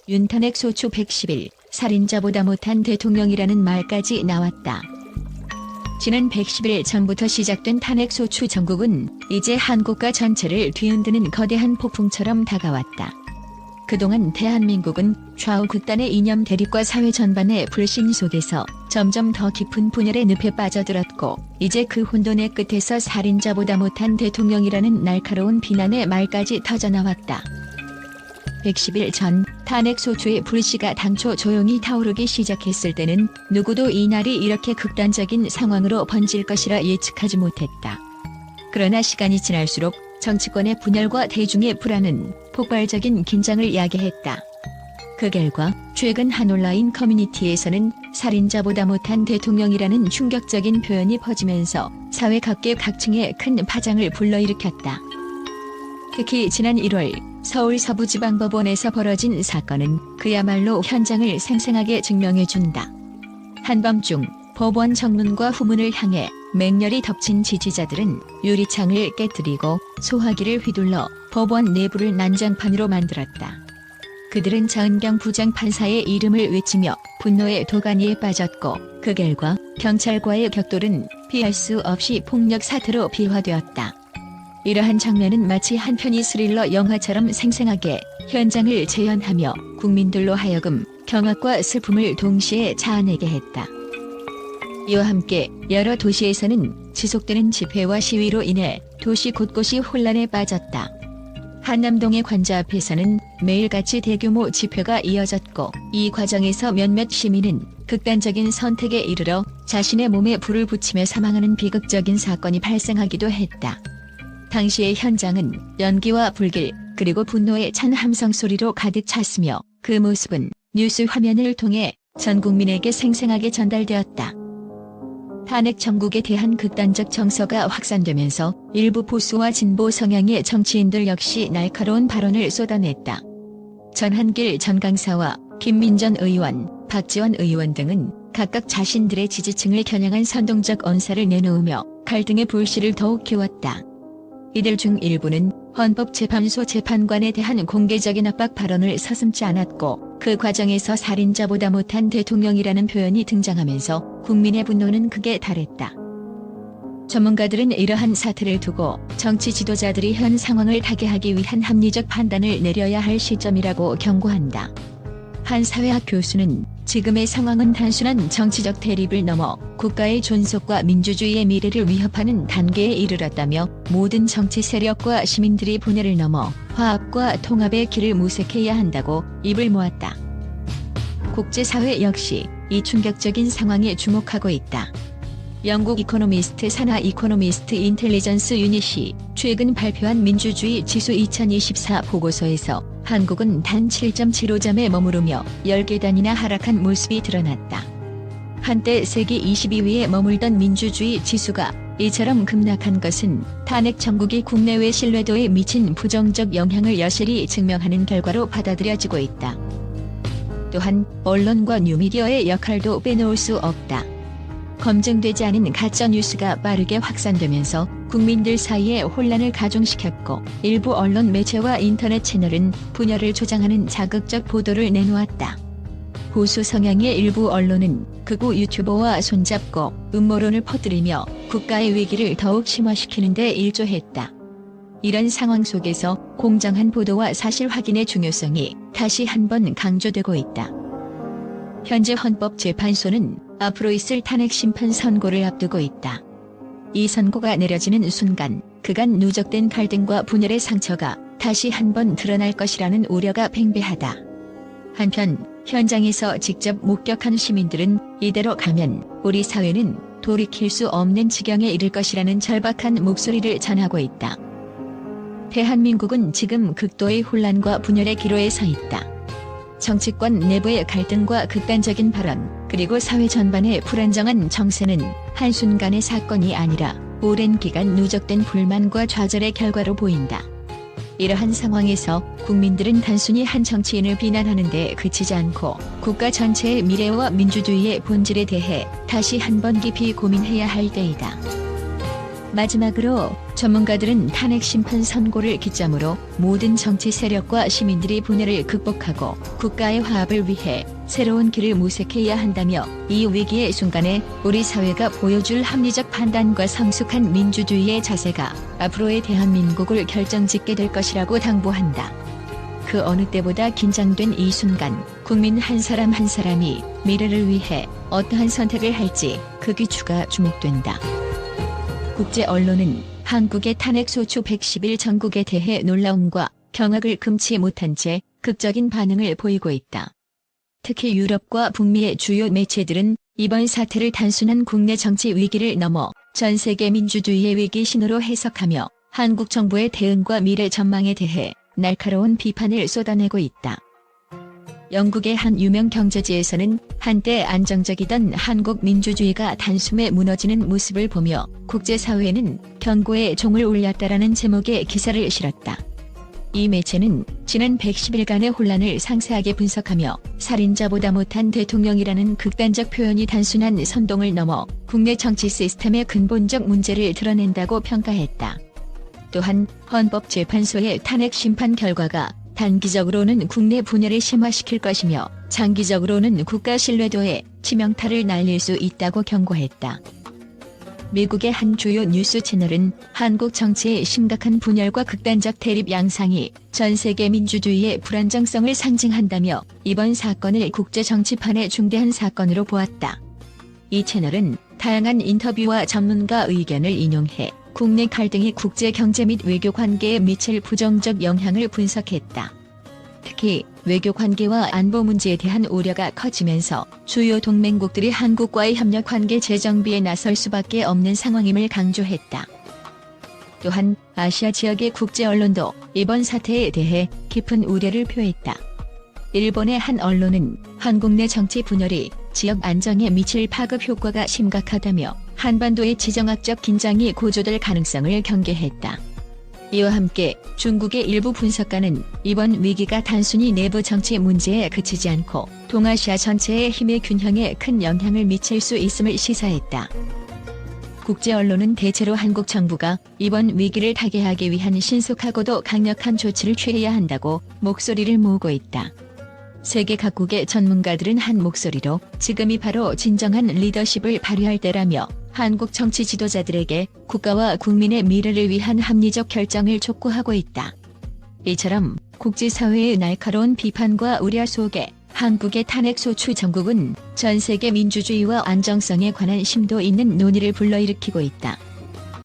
윤탄핵 소추 110일, 살인자보다 못한 대통령이라는 말까지 나왔다. 지난 110일 전부터 시작된 탄핵 소추 정국은 이제 한국과 전체를 뒤흔드는 거대한 폭풍처럼 다가왔다. 그동안 대한민국은 좌우 극단의 이념 대립과 사회 전반의 불신 속에서 점점 더 깊은 분열의 늪에 빠져들었고, 이제 그 혼돈의 끝에서 살인자보다 못한 대통령이라는 날카로운 비난의 말까지 터져나왔다. 110일 전 탄핵 소추의 불씨가 당초 조용히 타오르기 시작했을 때는 누구도 이날이 이렇게 극단적인 상황으로 번질 것이라 예측하지 못했다. 그러나 시간이 지날수록 정치권의 분열과 대중의 불안은 폭발적인 긴장을 야기했다. 그 결과 최근 한 온라인 커뮤니티에서는 살인자보다 못한 대통령이라는 충격적인 표현이 퍼지면서 사회 각계 각층에 큰 파장을 불러일으켰다. 특히 지난 1월 서울 서부지방법원에서 벌어진 사건은 그야말로 현장을 생생하게 증명해준다. 한밤중 법원 정문과 후문을 향해 맹렬히 덮친 지지자들은 유리창을 깨뜨리고 소화기를 휘둘러 법원 내부를 난장판으로 만들었다. 그들은 장은경 부장판사의 이름을 외치며 분노의 도가니에 빠졌고, 그 결과 경찰과의 격돌은 피할 수 없이 폭력 사태로 비화되었다. 이러한 장면은 마치 한 편의 스릴러 영화처럼 생생하게 현장을 재현하며 국민들로 하여금 경악과 슬픔을 동시에 자아내게 했다. 이와 함께 여러 도시에서는 지속되는 집회와 시위로 인해 도시 곳곳이 혼란에 빠졌다. 한남동의 관저 앞에서는 매일같이 대규모 집회가 이어졌고, 이 과정에서 몇몇 시민은 극단적인 선택에 이르러 자신의 몸에 불을 붙이며 사망하는 비극적인 사건이 발생하기도 했다. 당시의 현장은 연기와 불길, 그리고 분노의 찬 함성 소리로 가득 찼으며, 그 모습은 뉴스 화면을 통해 전 국민에게 생생하게 전달되었다. 탄핵 정국에 대한 극단적 정서가 확산되면서 일부 보수와 진보 성향의 정치인들 역시 날카로운 발언을 쏟아냈다. 전한길 전 강사와 김민전 의원, 박지원 의원 등은 각각 자신들의 지지층을 겨냥한 선동적 언사를 내놓으며 갈등의 불씨를 더욱 키웠다. 이들 중 일부는 헌법재판소 재판관에 대한 공개적인 압박 발언을 서슴지 않았고, 그 과정에서 살인자보다 못한 대통령이라는 표현이 등장하면서 국민의 분노는 극에 달했다. 전문가들은 이러한 사태를 두고 정치 지도자들이 현 상황을 타개하기 위한 합리적 판단을 내려야 할 시점이라고 경고한다. 한 사회학 교수는 지금의 상황은 단순한 정치적 대립을 넘어 국가의 존속과 민주주의의 미래를 위협하는 단계에 이르렀다며, 모든 정치 세력과 시민들이 분열을 넘어 화합과 통합의 길을 모색해야 한다고 입을 모았다. 국제사회 역시 이 충격적인 상황에 주목하고 있다. 영국 이코노미스트 산하 이코노미스트 인텔리전스 유닛이 최근 발표한 민주주의 지수 2024 보고서에서 한국은 단 7.75점에 머무르며 10계단이나 하락한 모습이 드러났다. 한때 세계 22위에 머물던 민주주의 지수가 이처럼 급락한 것은 탄핵 정국이 국내외 신뢰도에 미친 부정적 영향을 여실히 증명하는 결과로 받아들여지고 있다. 또한 언론과 뉴미디어의 역할도 빼놓을 수 없다. 검증되지 않은 가짜뉴스가 빠르게 확산되면서 국민들 사이에 혼란을 가중시켰고, 일부 언론 매체와 인터넷 채널은 분열을 조장하는 자극적 보도를 내놓았다. 보수 성향의 일부 언론은 극우 유튜버와 손잡고 음모론을 퍼뜨리며 국가의 위기를 더욱 심화시키는 데 일조했다. 이런 상황 속에서 공정한 보도와 사실 확인의 중요성이 다시 한번 강조되고 있다. 현재 헌법재판소는 앞으로 있을 탄핵 심판 선고를 앞두고 있다. 이 선고가 내려지는 순간 그간 누적된 갈등과 분열의 상처가 다시 한번 드러날 것이라는 우려가 팽배하다. 한편 현장에서 직접 목격한 시민들은 이대로 가면 우리 사회는 돌이킬 수 없는 지경에 이를 것이라는 절박한 목소리를 전하고 있다. 대한민국은 지금 극도의 혼란과 분열의 기로에 서 있다. 정치권 내부의 갈등과 극단적인 발언, 그리고 사회 전반의 불안정한 정세는 한순간의 사건이 아니라 오랜 기간 누적된 불만과 좌절의 결과로 보인다. 이러한 상황에서 국민들은 단순히 한 정치인을 비난하는 데 그치지 않고 국가 전체의 미래와 민주주의의 본질에 대해 다시 한번 깊이 고민해야 할 때이다. 마지막으로 전문가들은 탄핵 심판 선고를 기점으로 모든 정치 세력과 시민들이 분열을 극복하고 국가의 화합을 위해 새로운 길을 모색해야 한다며 이 위기의 순간에 우리 사회가 보여줄 합리적 판단과 성숙한 민주주의의 자세가 앞으로의 대한민국을 결정짓게 될 것이라고 당부한다. 그 어느 때보다 긴장된 이 순간, 국민 한 사람 한 사람이 미래를 위해 어떠한 선택을 할지 그 귀추가 주목된다. 국제 언론은 한국의 탄핵소추 110일 전국에 대해 놀라움과 경악을 금치 못한 채 극적인 반응을 보이고 있다. 특히 유럽과 북미의 주요 매체들은 이번 사태를 단순한 국내 정치 위기를 넘어 전 세계 민주주의의 위기 신호로 해석하며 한국 정부의 대응과 미래 전망에 대해 날카로운 비판을 쏟아내고 있다. 영국의 한 유명 경제지에서는 한때 안정적이던 한국 민주주의가 단숨에 무너지는 모습을 보며 국제사회는 경고의 종을 울렸다라는 제목의 기사를 실었다. 이 매체는 지난 110일간의 혼란을 상세하게 분석하며 살인자보다 못한 대통령이라는 극단적 표현이 단순한 선동을 넘어 국내 정치 시스템의 근본적 문제를 드러낸다고 평가했다. 또한 헌법재판소의 탄핵 심판 결과가 단기적으로는 국내 분열을 심화시킬 것이며 장기적으로는 국가 신뢰도에 치명타를 날릴 수 있다고 경고했다. 미국의 한 주요 뉴스 채널은 한국 정치의 심각한 분열과 극단적 대립 양상이 전 세계 민주주의의 불안정성을 상징한다며 이번 사건을 국제 정치판의 중대한 사건으로 보았다. 이 채널은 다양한 인터뷰와 전문가 의견을 인용해 국내 갈등이 국제 경제 및 외교 관계에 미칠 부정적 영향을 분석했다. 특히 외교 관계와 안보 문제에 대한 우려가 커지면서 주요 동맹국들이 한국과의 협력 관계 재정비에 나설 수밖에 없는 상황임을 강조했다. 또한 아시아 지역의 국제 언론도 이번 사태에 대해 깊은 우려를 표했다. 일본의 한 언론은 한국 내 정치 분열이 지역 안정에 미칠 파급 효과가 심각하다며 한반도의 지정학적 긴장이 고조될 가능성을 경계했다. 이와 함께 중국의 일부 분석가는 이번 위기가 단순히 내부 정치 문제에 그치지 않고 동아시아 전체의 힘의 균형에 큰 영향을 미칠 수 있음을 시사했다. 국제 언론은 대체로 한국 정부가 이번 위기를 타개하기 위한 신속하고도 강력한 조치를 취해야 한다고 목소리를 모으고 있다. 세계 각국의 전문가들은 한 목소리로 지금이 바로 진정한 리더십을 발휘할 때라며 한국 정치 지도자들에게 국가와 국민의 미래를 위한 합리적 결정을 촉구하고 있다. 이처럼 국제사회의 날카로운 비판과 우려 속에 한국의 탄핵소추 전국은 전 세계 민주주의와 안정성에 관한 심도 있는 논의를 불러일으키고 있다.